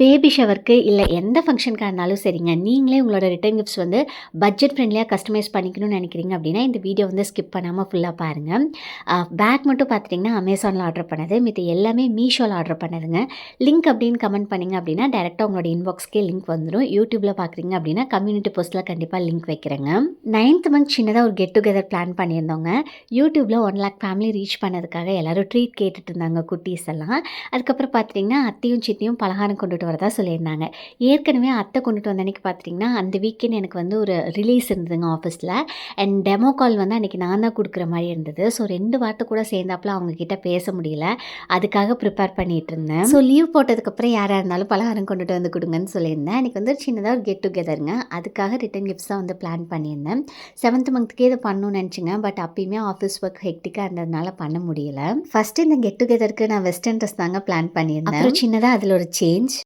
Baby ஷவருக்கு இல்ல எந்த ஃபங்ஷனுக்கா இருந்தாலும் சரிங்க. நீங்களே உங்களோட ரிட்டர்ன் கிஃப்ட்ஸ் வந்து பட்ஜெட் ஃப்ரெண்ட்லியா கஸ்டமைஸ் பண்ணிக்கணும்னு நெனைக்கிறீங்க அப்டின்னா, இந்த வீடியோ வந்து ஸ்கிப் பண்ணாம ஃபுல்லா பாருங்க. பேக் மட்டும் பார்த்துட்டிங்கன்னா, Amazonல ஆர்டர் பண்ணது. மித்த எல்லாமே மீஷோல ஆர்டர் பண்ணதுங்க. லிங்க் அப்டின்னு கமெண்ட் பண்ணீங்க அப்டின்னா, டைரக்ட்டா உங்களோட இன்பாக்ஸ்க்கே லிங்க் வந்துரும். YouTubeல பார்க்குறீங்க அப்டின்னா, கம்யூனிட்டி போஸ்ட்ல கண்டிப்பா லிங்க் வைக்கிறேங்க. 9த் மந்த் சின்னதா ஒரு கெட் டுகெதர் பிளான் பண்ணியிருந்தோங்க. YouTubeல 1,00,000 ஃபேமிலி ரீச் பண்ணதுக்காக எல்லாரும் ட்ரீட் கேட்டுட்டு இருந்தாங்க குட்டீஸ் எல்லாம். அதுக்கப்புறம் பார்த்துட்டிங்கன்னா, அத்தையும், சித்தியும் பலகாரம் கொண்டுட்டு வரதா சொல்லியிருந்தாங்க. ஏற்கனவே அத்தை கொண்டுட்டு வந்த அன்னைக்கு பார்த்துட்டிங்கன்னா, அந்த வீக்கெண்ட் எனக்கு வந்து ஒரு ரிலீஸ் இருந்ததுங்க ஆஃபீஸில். அண்ட் டெமோ கால் வந்து அன்றைக்கி நான் தான் குடுக்குற மாரி இருந்தது. ஸோ 2 வார்த்தை கூட சேர்ந்தாப்புல அவங்க கிட்ட பேச முடியல. அதுக்காக ப்ரிப்பேர் பண்ணிட்டு இருந்தேன். ஸோ லீவ் போட்டதுக்கப்புறம் யாராக இருந்தாலும் பலகாரம் கொண்டுட்டு வந்து குடுங்கன்னு சொல்லியிருந்தேன். அன்றைக்கி வந்து சின்னதாக ஒரு கெட் டுகெதருங்க. அதுக்காக ரிட்டர்ன் கிஃப்ட்ஸ் தான் வந்து பிளான் பண்ணியிருந்தேன். 7th மந்த்துக்கே இதை பண்ணணும்னு நினச்சிங்க. பட் அப்பயுமே ஆஃபீஸ் ஒர்க் ஹெக்டிக்காக இருந்ததுனால பண்ண முடியல. ஃபஸ்ட்டு இந்த கெட் டுகெதருக்கு நான் வெஸ்டர்ன் ட்ரெஸ் தாங்க பிளான் பண்ணியிருந்தேன். அப்புறம் சின்னதாக அதில் ஒரு சேஞ்ச்.